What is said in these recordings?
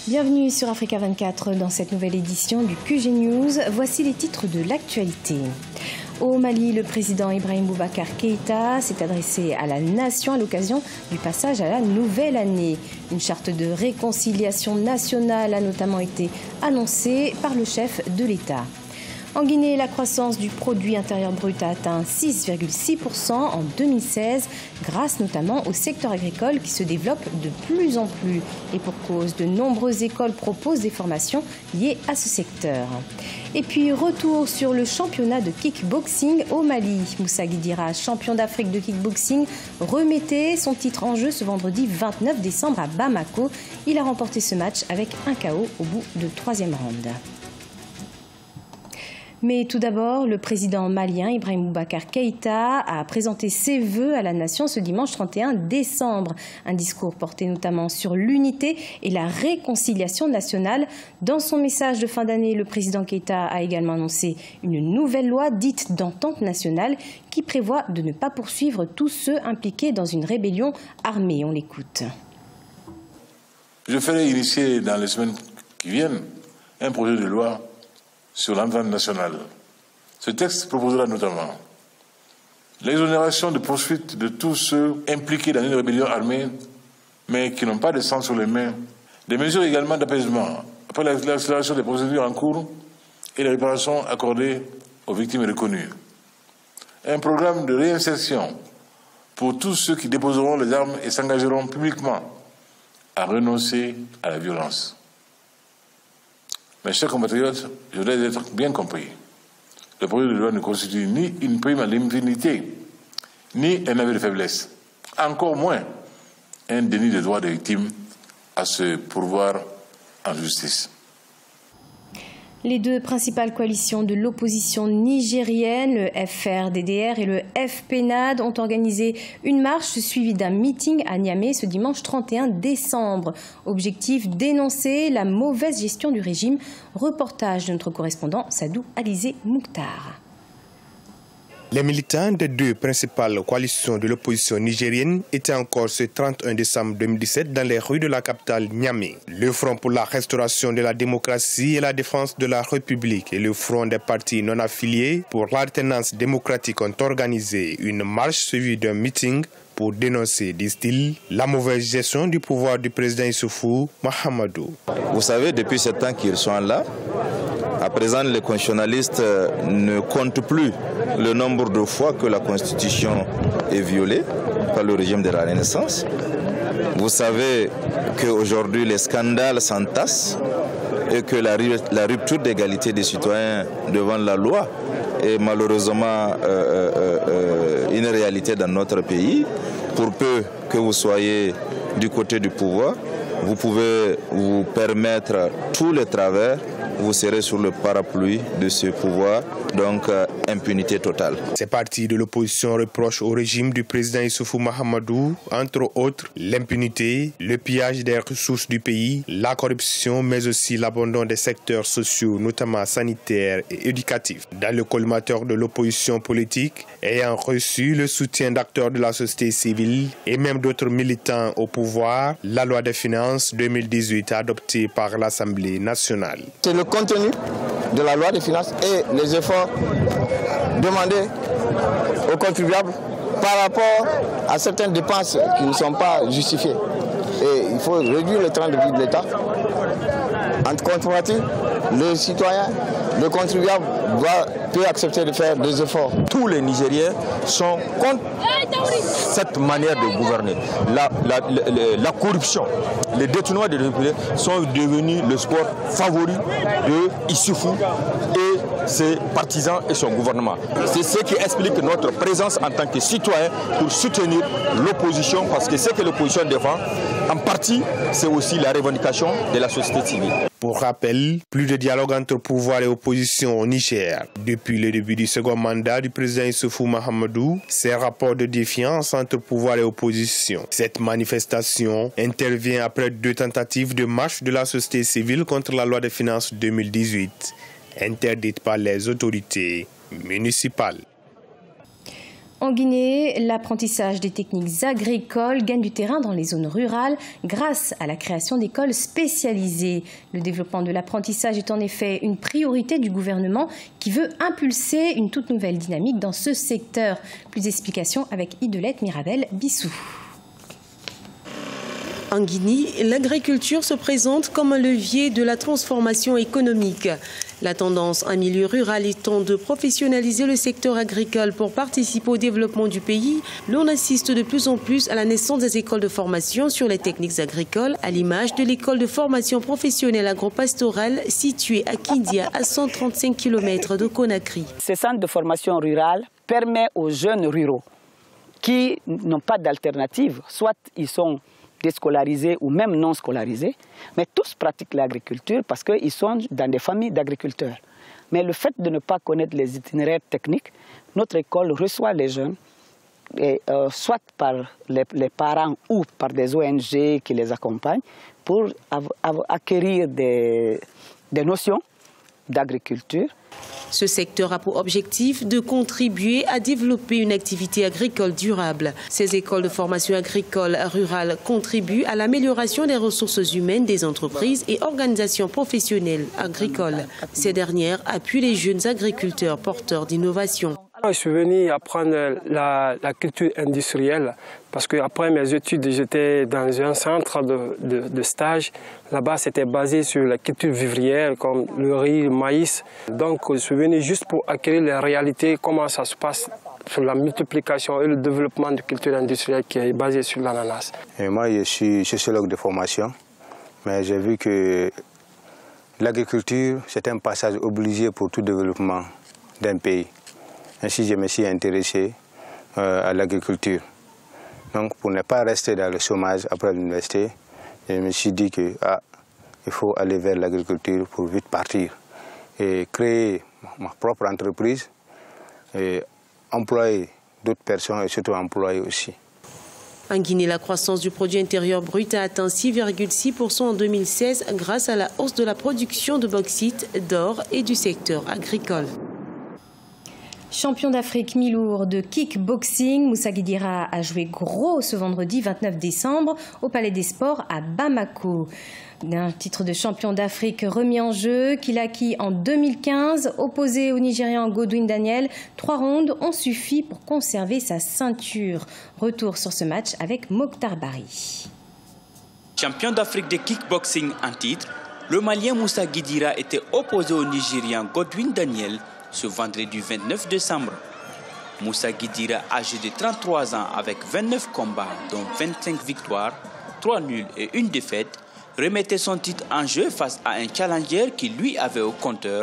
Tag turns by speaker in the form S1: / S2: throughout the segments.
S1: Bienvenue sur Africa 24 dans cette nouvelle édition du QG News. Voici les titres de l'actualité. Au Mali, le président Ibrahim Boubacar Keïta s'est adressé à la nation à l'occasion du passage à la nouvelle année. Une charte de réconciliation nationale a notamment été annoncée par le chef de l'État. En Guinée, la croissance du produit intérieur brut a atteint 6,6% en 2016, grâce notamment au secteur agricole qui se développe de plus en plus. Et pour cause, de nombreuses écoles proposent des formations liées à ce secteur. Et puis, retour sur le championnat de kickboxing au Mali. Moussa Guidira, champion d'Afrique de kickboxing, remettait son titre en jeu ce vendredi 29 décembre à Bamako. Il a remporté ce match avec un KO au bout de 3e round. Mais tout d'abord, le président malien Ibrahim Boubacar Keïta a présenté ses vœux à la nation ce dimanche 31 décembre. Un discours porté notamment sur l'unité et la réconciliation nationale. Dans son message de fin d'année, le président Keïta a également annoncé une nouvelle loi dite d'entente nationale qui prévoit de ne pas poursuivre tous ceux impliqués dans une rébellion armée. On l'écoute.
S2: Je ferai initier dans les semaines qui viennent un projet de loi sur l'entente nationale. Ce texte proposera notamment l'exonération de poursuites de tous ceux impliqués dans une rébellion armée, mais qui n'ont pas de sang sur les mains, des mesures également d'apaisement après l'accélération des procédures en cours et les réparations accordées aux victimes reconnues. Un programme de réinsertion pour tous ceux qui déposeront les armes et s'engageront publiquement à renoncer à la violence. Mes chers compatriotes, je voudrais être bien compris. Le projet de loi ne constitue ni une prime à l'impunité, ni un aveu de faiblesse, encore moins un déni des droits des victimes à se pourvoir en justice.
S1: Les deux principales coalitions de l'opposition nigérienne, le FRDDR et le FPNAD, ont organisé une marche suivie d'un meeting à Niamey ce dimanche 31 décembre. Objectif, dénoncer la mauvaise gestion du régime. Reportage de notre correspondant Sadou Alizé Mouktar.
S3: Les militants des deux principales coalitions de l'opposition nigérienne étaient encore ce 31 décembre 2017 dans les rues de la capitale Niamey. Le Front pour la restauration de la démocratie et la défense de la République et le Front des partis non affiliés pour l'alternance démocratique ont organisé une marche suivie d'un meeting pour dénoncer, disent-ils, la mauvaise gestion du pouvoir du président Issoufou Mahamadou.
S4: Vous savez, depuis ce temps qu'ils sont là, à présent, les constitutionnalistes ne comptent plus le nombre de fois que la Constitution est violée par le régime de la Renaissance. Vous savez qu'aujourd'hui, les scandales s'entassent et que la rupture d'égalité des citoyens devant la loi est malheureusement une réalité dans notre pays. Pour peu que vous soyez du côté du pouvoir, vous pouvez vous permettre tous les travers. Vous serez sous le parapluie de ce pouvoir, donc impunité totale.
S3: Ces partis de l'opposition reprochent au régime du président Issoufou Mahamadou, entre autres, l'impunité, le pillage des ressources du pays, la corruption, mais aussi l'abandon des secteurs sociaux, notamment sanitaires et éducatifs. Dans le collimateur de l'opposition politique, ayant reçu le soutien d'acteurs de la société civile et même d'autres militants au pouvoir, la loi des finances 2018 adoptée par l'Assemblée nationale.
S5: C'est le contenu de la loi des finances et les efforts demandés aux contribuables par rapport à certaines dépenses qui ne sont pas justifiées. Et il faut réduire le train de vie de l'État. En contrepartie, le citoyen, le contribuable peut accepter de faire des efforts.
S6: Tous les Nigériens sont contre cette manière de gouverner. La corruption, les détournements de l'État sont devenus le sport favori de Issoufou et ses partisans et son gouvernement. C'est ce qui explique notre présence en tant que citoyen pour soutenir l'opposition, parce que ce que l'opposition défend, en partie, c'est aussi la revendication de la société civile.
S3: Pour rappel, plus de dialogue entre pouvoir et opposition au Niger. Depuis le début du second mandat du président Issoufou Mahamadou, ces rapports de défiance entre pouvoir et opposition. Cette manifestation intervient après 2 tentatives de marche de la société civile contre la loi des finances 2018, interdite par les autorités municipales.
S1: En Guinée, l'apprentissage des techniques agricoles gagne du terrain dans les zones rurales grâce à la création d'écoles spécialisées. Le développement de l'apprentissage est en effet une priorité du gouvernement qui veut impulser une toute nouvelle dynamique dans ce secteur. Plus d'explications avec Idelette Mirabel Bissou.
S7: En Guinée, l'agriculture se présente comme un levier de la transformation économique. La tendance en milieu rural étant de professionnaliser le secteur agricole pour participer au développement du pays, l'on assiste de plus en plus à la naissance des écoles de formation sur les techniques agricoles, à l'image de l'école de formation professionnelle agropastorale située à Kindia, à 135 km de Conakry.
S8: Ce centre de formation rurale permet aux jeunes ruraux qui n'ont pas d'alternative, soit ils sont déscolarisés ou même non scolarisés, mais tous pratiquent l'agriculture parce qu'ils sont dans des familles d'agriculteurs. Mais le fait de ne pas connaître les itinéraires techniques, notre école reçoit les jeunes, et, soit par les parents ou par des ONG qui les accompagnent, pour acquérir des notions d'agriculture.
S7: Ce secteur a pour objectif de contribuer à développer une activité agricole durable. Ces écoles de formation agricole rurale contribuent à l'amélioration des ressources humaines des entreprises et organisations professionnelles agricoles. Ces dernières appuient les jeunes agriculteurs porteurs d'innovation.
S9: Je suis venu apprendre la culture industrielle parce qu'après mes études, j'étais dans un centre de stage. Là-bas, c'était basé sur la culture vivrière comme le riz, le maïs. Donc, je suis venu juste pour acquérir les réalités, comment ça se passe sur la multiplication et le développement de culture industrielle qui est basée sur l'ananas.
S10: Moi, je suis sociologue de formation, mais j'ai vu que l'agriculture, c'est un passage obligé pour tout développement d'un pays. Ainsi, je me suis intéressé à l'agriculture. Donc, pour ne pas rester dans le chômage après l'université, je me suis dit que il faut aller vers l'agriculture pour vite partir et créer ma propre entreprise et employer d'autres personnes et surtout employer aussi.
S7: En Guinée, la croissance du produit intérieur brut a atteint 6,6% en 2016 grâce à la hausse de la production de bauxite, d'or et du secteur agricole.
S1: Champion d'Afrique mi-lourd de kickboxing, Moussa Guidira a joué gros ce vendredi 29 décembre au Palais des Sports à Bamako. Un titre de champion d'Afrique remis en jeu qu'il a acquis en 2015, opposé au Nigérian Godwin Daniel. 3 rounds ont suffi pour conserver sa ceinture. Retour sur ce match avec Mokhtar Bari.
S11: Champion d'Afrique de kickboxing en titre, le Malien Moussa Guidira était opposé au Nigérian Godwin Daniel ce vendredi 29 décembre. Moussa Guidira, âgé de 33 ans avec 29 combats, dont 25 victoires, 3 nuls et 1 défaite, remettait son titre en jeu face à un challenger qui lui avait au compteur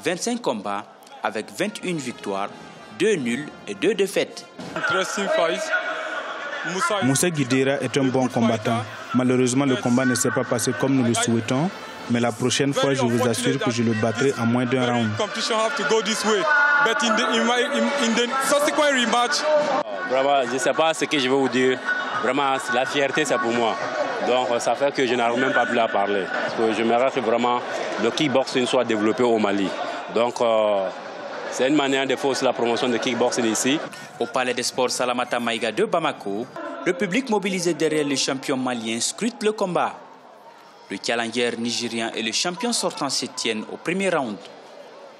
S11: 25 combats avec 21 victoires, 2 nuls et 2 défaites.
S12: Moussa Guidira est un bon combattant. Malheureusement, le combat ne s'est pas passé comme nous le souhaitons. Mais la prochaine fois, je vous assure que je le battrai en moins d'1 round.
S13: Vraiment, je ne sais pas ce que je vais vous dire. Vraiment, la fierté, c'est pour moi. Donc, ça fait que je n'arrive même pas plus à parler. Parce que j'aimerais que vraiment le kickboxing soit développé au Mali. Donc, c'est une manière de faire aussi la promotion de kickboxing ici.
S11: Au Palais des Sports Salamata Maïga de Bamako, le public mobilisé derrière les champions maliens scrute le combat. Le challenger nigérien et le champion sortant se tiennent au premier round.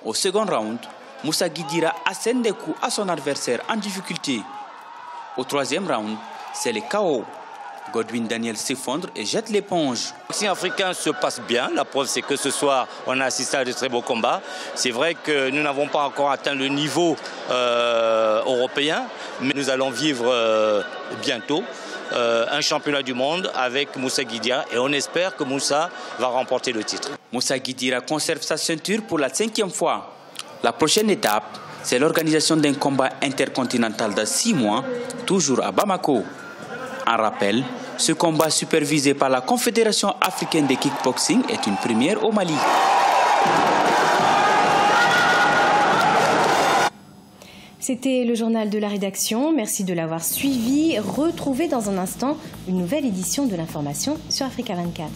S11: Au second round, Moussa Guidira assène des coups à son adversaire en difficulté. Au troisième round, c'est le KO. Godwin Daniel s'effondre et jette l'éponge.
S14: Le boxing africain se passe bien. La preuve, c'est que ce soir, on a assisté à de très beaux combats. C'est vrai que nous n'avons pas encore atteint le niveau européen, mais nous allons vivre bientôt un championnat du monde avec Moussa Guidira et on espère que Moussa va remporter le titre.
S11: Moussa Guidira conserve sa ceinture pour la 5e fois. La prochaine étape, c'est l'organisation d'un combat intercontinental de 6 mois, toujours à Bamako. En rappel, ce combat supervisé par la Confédération africaine de kickboxing est une première au Mali.
S1: C'était le journal de la rédaction. Merci de l'avoir suivi. Retrouvez dans un instant une nouvelle édition de l'information sur Africa 24.